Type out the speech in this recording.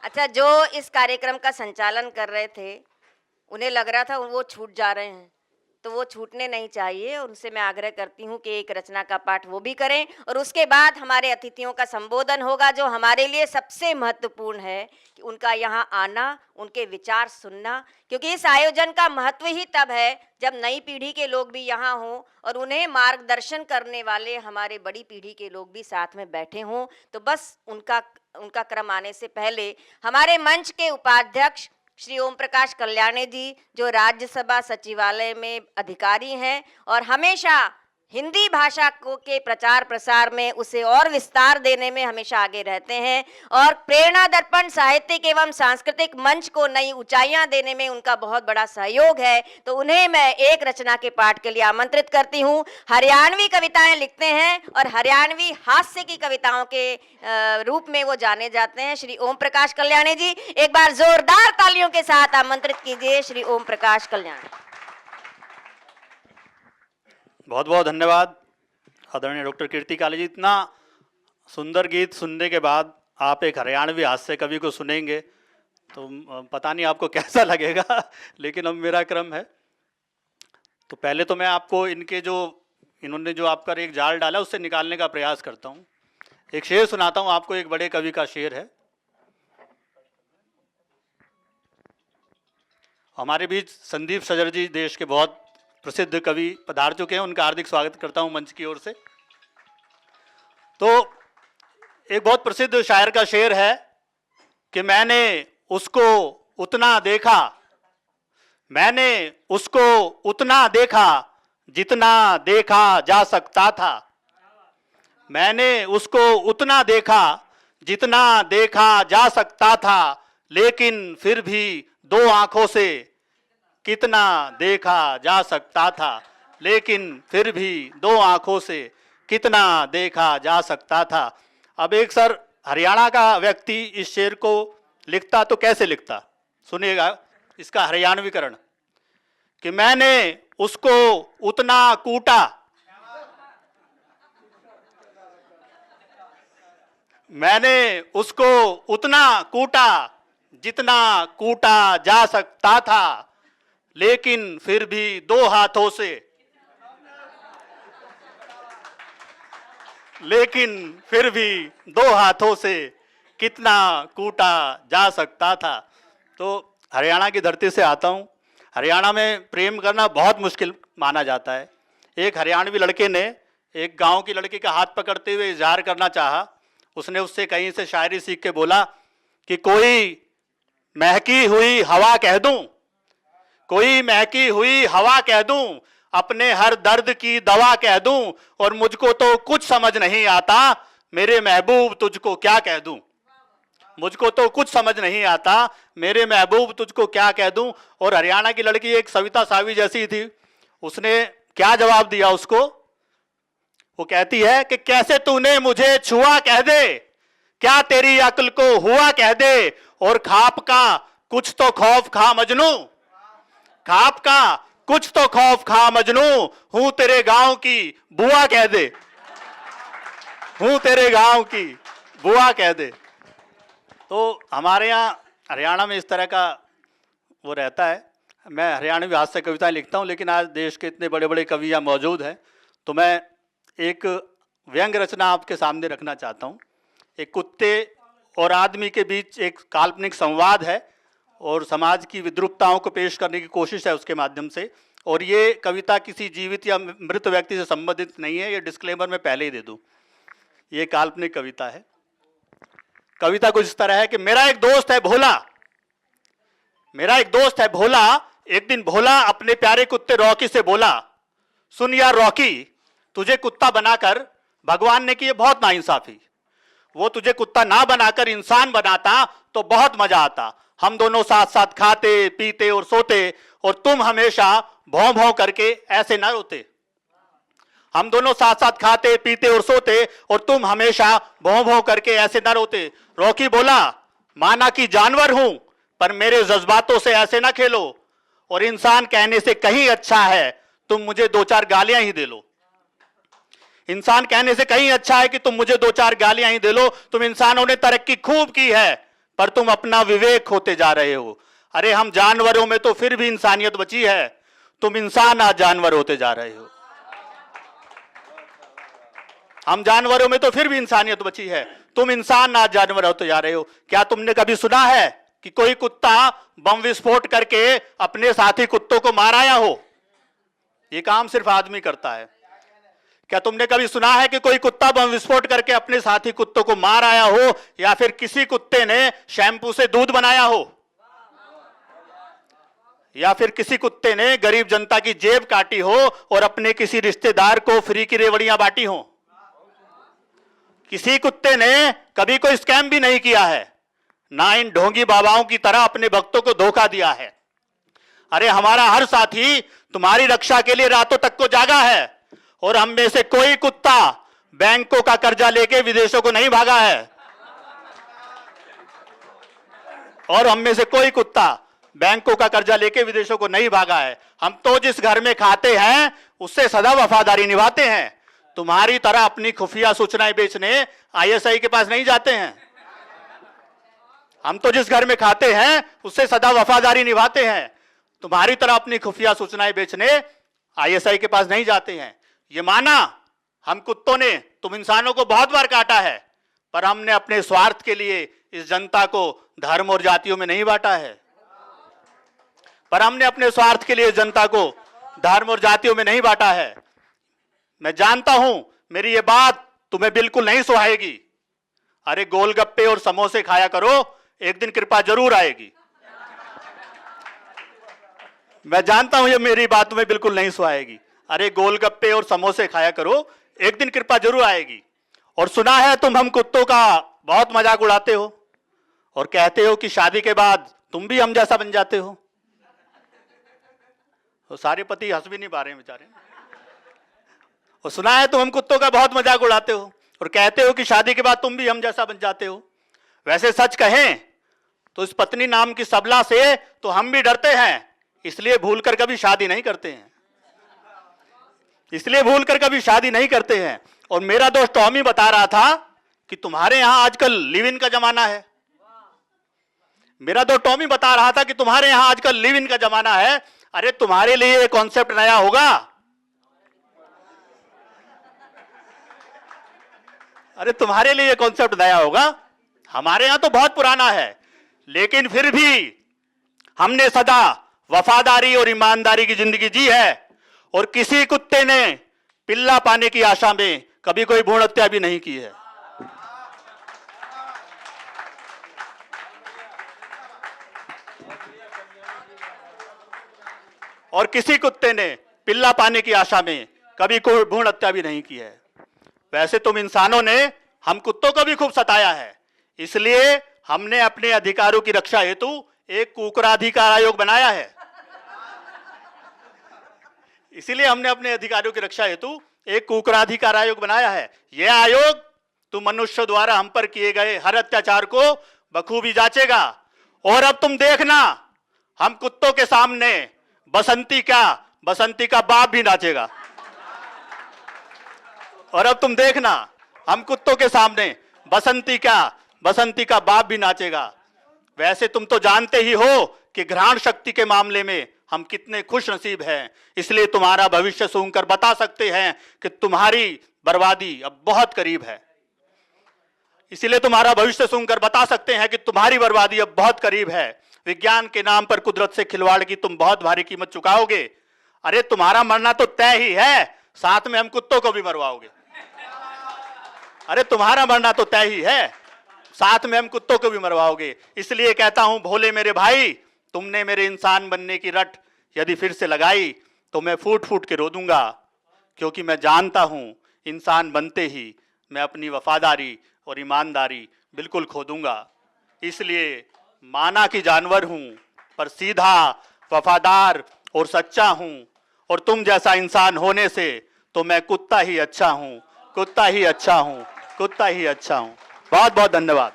अच्छा, जो इस कार्यक्रम का संचालन कर रहे थे, उन्हें लग रहा था वो छूट जा रहे हैं, तो वो छूटने नहीं चाहिए। उनसे मैं आग्रह करती हूँ कि एक रचना का पाठ वो भी करें और उसके बाद हमारे अतिथियों का संबोधन होगा, जो हमारे लिए सबसे महत्वपूर्ण है कि उनका यहाँ आना, उनके विचार सुनना, क्योंकि इस आयोजन का महत्व ही तब है जब नई पीढ़ी के लोग भी यहाँ हों और उन्हें मार्गदर्शन करने वाले हमारे बड़ी पीढ़ी के लोग भी साथ में बैठे हों। तो बस उनका उनका क्रम आने से पहले हमारे मंच के उपाध्यक्ष श्री ओम प्रकाश कल्याणी जी, जो राज्यसभा सचिवालय में अधिकारी हैं और हमेशा हिंदी भाषा को के प्रचार प्रसार में उसे और विस्तार देने में हमेशा आगे रहते हैं और प्रेरणा दर्पण साहित्यिक एवं सांस्कृतिक मंच को नई ऊंचाइयां देने में उनका बहुत बड़ा सहयोग है। तो उन्हें मैं एक रचना के पाठ के लिए आमंत्रित करती हूं। हरियाणवी कविताएं लिखते हैं और हरियाणवी हास्य की कविताओं के रूप में वो जाने जाते हैं। श्री ओम प्रकाश कल्याणी जी, एक बार जोरदार तालियों के साथ आमंत्रित कीजिए श्री ओम प्रकाश कल्याणी। बहुत बहुत धन्यवाद आदरणीय डॉक्टर कीर्ति काली जी। इतना सुंदर गीत सुनने के बाद आप एक हरियाणवी हास्य कवि को सुनेंगे तो पता नहीं आपको कैसा लगेगा, लेकिन अब मेरा क्रम है। तो पहले तो मैं आपको इन्होंने जो आपका एक जाल डाला उससे निकालने का प्रयास करता हूँ। एक शेर सुनाता हूँ आपको, एक बड़े कवि का शेर है। हमारे बीच संदीप सजर जी देश के बहुत प्रसिद्ध कवि पधार चुके हैं, उनका हार्दिक स्वागत करता हूं मंच की ओर से। तो एक बहुत प्रसिद्ध शायर का शेर है कि मैंने उसको उतना देखा, मैंने उसको उतना देखा जितना देखा जा सकता था, मैंने उसको उतना देखा जितना देखा जा सकता था, लेकिन फिर भी दो आंखों से कितना देखा जा सकता था, लेकिन फिर भी दो आंखों से कितना देखा जा सकता था। अब एक सर हरियाणा का व्यक्ति इस शेर को लिखता तो कैसे लिखता, सुनिएगा इसका हरियाणवीकरण। कि मैंने उसको उतना कूटा, मैंने उसको उतना कूटा जितना कूटा जा सकता था, लेकिन फिर भी दो हाथों से, लेकिन फिर भी दो हाथों से कितना कूटा जा सकता था। तो हरियाणा की धरती से आता हूँ। हरियाणा में प्रेम करना बहुत मुश्किल माना जाता है। एक हरियाणवी लड़के ने एक गांव की लड़की का हाथ पकड़ते हुए इजहार करना चाहा। उसने उससे कहीं से शायरी सीख के बोला कि कोई महकी हुई हवा कह दूं, कोई महकी हुई हवा कह दूं, अपने हर दर्द की दवा कह दूं, और मुझको तो कुछ समझ नहीं आता मेरे महबूब तुझको क्या कह दूं, मुझको तो कुछ समझ नहीं आता मेरे महबूब तुझको क्या कह दूं। और हरियाणा की लड़की एक सविता सावी जैसी थी, उसने क्या जवाब दिया उसको, वो कहती है कि कैसे तूने मुझे छुआ कह दे, क्या तेरी अक्ल को हुआ कह दे, और खाप का कुछ तो खौफ खा मजनू, खाप का कुछ तो खौफ खा मजनू, हूं तेरे गांव की बुआ कह दे, हूं तेरे गांव की बुआ कह दे। तो हमारे यहाँ हरियाणा में इस तरह का वो रहता है। मैं हरियाणवी हास्य कविताएं लिखता हूँ, लेकिन आज देश के इतने बड़े बड़े कवि यहाँ मौजूद हैं, तो मैं एक व्यंग रचना आपके सामने रखना चाहता हूँ। एक कुत्ते और आदमी के बीच एक काल्पनिक संवाद है और समाज की विद्रूपताओं को पेश करने की कोशिश है उसके माध्यम से। और ये कविता किसी जीवित या मृत व्यक्ति से संबंधित नहीं है, ये डिस्क्लेमर मैं पहले ही दे दूं। ये काल्पनिक कविता है। कविता कुछ इस तरह है कि मेरा एक दोस्त है भोला, मेरा एक दोस्त है भोला, एक दिन भोला अपने प्यारे कुत्ते रॉकी से बोला, सुन यार रॉकी, तुझे कुत्ता बनाकर भगवान ने की है बहुत नाइंसाफी, वो तुझे कुत्ता ना बनाकर इंसान बनाता तो बहुत मजा आता, हम दोनों साथ साथ खाते पीते और सोते, और तुम हमेशा भौं भौं करके ऐसे ना रोते, हम दोनों साथ साथ खाते पीते और सोते, और तुम हमेशा भौं भौं करके ऐसे ना रोते। रॉकी बोला, माना कि जानवर हूं पर मेरे जज्बातों से ऐसे ना खेलो, और इंसान कहने से कहीं अच्छा है तुम मुझे दो चार गालियां ही दे लो, इंसान कहने से कहीं अच्छा है कि तुम मुझे दो चार गालियां ही दे लो, तुम इंसानों ने तरक्की खूब की है, पर तुम अपना विवेक खोते जा रहे हो। अरे हम जानवरों में तो फिर भी इंसानियत बची है, तुम इंसान आज जानवर होते जा रहे हो। हम जानवरों में तो फिर भी इंसानियत बची है, तुम इंसान आज जानवर होते जा रहे हो। क्या तुमने कभी सुना है कि कोई कुत्ता बम विस्फोट करके अपने साथी कुत्तों को मार आया हो? ये काम सिर्फ आदमी करता है। क्या तुमने कभी सुना है कि कोई कुत्ता बम विस्फोट करके अपने साथी कुत्तों को मार आया हो, या फिर किसी कुत्ते ने शैम्पू से दूध बनाया हो, या फिर किसी कुत्ते ने गरीब जनता की जेब काटी हो और अपने किसी रिश्तेदार को फ्री की रेवड़ियां बांटी हो? किसी कुत्ते ने कभी कोई स्कैम भी नहीं किया है, ना इन ढोंगी बाबाओं की तरह अपने भक्तों को धोखा दिया है। अरे हमारा हर साथी तुम्हारी रक्षा के लिए रातों तक को जागा है, और हम में से कोई कुत्ता बैंकों का कर्जा लेके विदेशों को नहीं भागा है, और हम में से कोई कुत्ता बैंकों का कर्जा लेके विदेशों को नहीं भागा है। हम तो जिस घर में खाते हैं उससे सदा वफादारी निभाते हैं। तुम्हारी तरह अपनी खुफिया सूचनाएं बेचने आईएसआई के पास नहीं जाते हैं। हम तो जिस घर में खाते हैं उससे सदा वफादारी निभाते हैं। तुम्हारी तरह अपनी खुफिया सूचनाएं बेचने आईएसआई के पास नहीं जाते हैं। ये माना हम कुत्तों ने तुम इंसानों को बहुत बार काटा है, पर हमने अपने स्वार्थ के लिए इस जनता को धर्म और जातियों में नहीं बांटा है। पर हमने अपने स्वार्थ के लिए इस जनता को धर्म और जातियों में नहीं बांटा है। मैं जानता हूं मेरी ये बात तुम्हें बिल्कुल नहीं सुहाएगी। अरे गोलगप्पे और समोसे खाया करो, एक दिन कृपा जरूर आएगी। मैं जानता हूं ये मेरी बात तुम्हें बिल्कुल नहीं सुहाएगी। अरे गोलगप्पे और समोसे खाया करो, एक दिन कृपा जरूर आएगी। और सुना है तुम हम कुत्तों का बहुत मजाक उड़ाते हो और कहते हो कि शादी के बाद तुम भी हम जैसा बन जाते हो। तो सारे पति हंस भी नहीं पा रहे हैं बेचारे। और सुना है तुम हम कुत्तों का बहुत मजाक उड़ाते हो और कहते हो कि शादी के बाद तुम भी हम जैसा बन जाते हो। वैसे सच कहें तो इस पत्नी नाम की सबला से तो हम भी डरते हैं, इसलिए भूलकर कभी शादी नहीं करते हैं। इसलिए भूलकर कभी शादी नहीं करते हैं। और मेरा दोस्त टॉमी बता रहा था कि तुम्हारे यहां आजकल लिव इन का जमाना है। मेरा दोस्त टॉमी बता रहा था कि तुम्हारे यहां आजकल लिव इन का जमाना है। अरे तुम्हारे लिए ये कॉन्सेप्ट नया होगा। अरे तुम्हारे लिए ये कॉन्सेप्ट नया होगा, हमारे यहां तो बहुत पुराना है। लेकिन फिर भी हमने सदा वफादारी और ईमानदारी की जिंदगी जी है, और किसी कुत्ते ने पिल्ला पाने की आशा में कभी कोई भ्रूण हत्या भी नहीं की है। और किसी कुत्ते ने पिल्ला पाने की आशा में कभी कोई भ्रूण हत्या भी नहीं की है। वैसे तुम इंसानों ने हम कुत्तों को भी खूब सताया है, इसलिए हमने अपने अधिकारों की रक्षा हेतु एक कुकुराधिकार आयोग बनाया है। इसीलिए हमने अपने अधिकारों की रक्षा हेतु एक कुकुराधिकार आयोग बनाया है। यह आयोग तुम मनुष्य द्वारा हम पर किए गए हर अत्याचार को बखूबी जांचेगा। और अब तुम देखना, हम कुत्तों के सामने बसंती का बाप भी नाचेगा। और अब तुम देखना, हम कुत्तों के सामने बसंती का बाप भी नाचेगा। वैसे तुम तो जानते ही हो कि घ्राण शक्ति के मामले में हम कितने खुश नसीब हैं। इसलिए तुम्हारा भविष्य सूंघकर बता सकते हैं कि तुम्हारी बर्बादी अब बहुत करीब है। इसलिए तुम्हारा भविष्य सूंघकर बता सकते हैं कि तुम्हारी बर्बादी अब बहुत करीब है। विज्ञान के नाम पर कुदरत से खिलवाड़ की तुम बहुत भारी कीमत चुकाओगे। अरे तुम्हारा मरना तो तय ही है, साथ में हम कुत्तों को भी मरवाओगे। अरे तुम्हारा मरना तो तय ही है, साथ में हम कुत्तों को भी मरवाओगे। इसलिए कहता हूं भोले मेरे भाई, तुमने मेरे इंसान बनने की रट यदि फिर से लगाई तो मैं फूट फूट के रो दूंगा, क्योंकि मैं जानता हूं इंसान बनते ही मैं अपनी वफादारी और ईमानदारी बिल्कुल खो दूंगा। इसलिए माना कि जानवर हूं, पर सीधा, वफादार और सच्चा हूं। और तुम जैसा इंसान होने से तो मैं कुत्ता ही अच्छा हूं, कुत्ता ही अच्छा हूं, कुत्ता ही अच्छा हूं। बहुत बहुत धन्यवाद।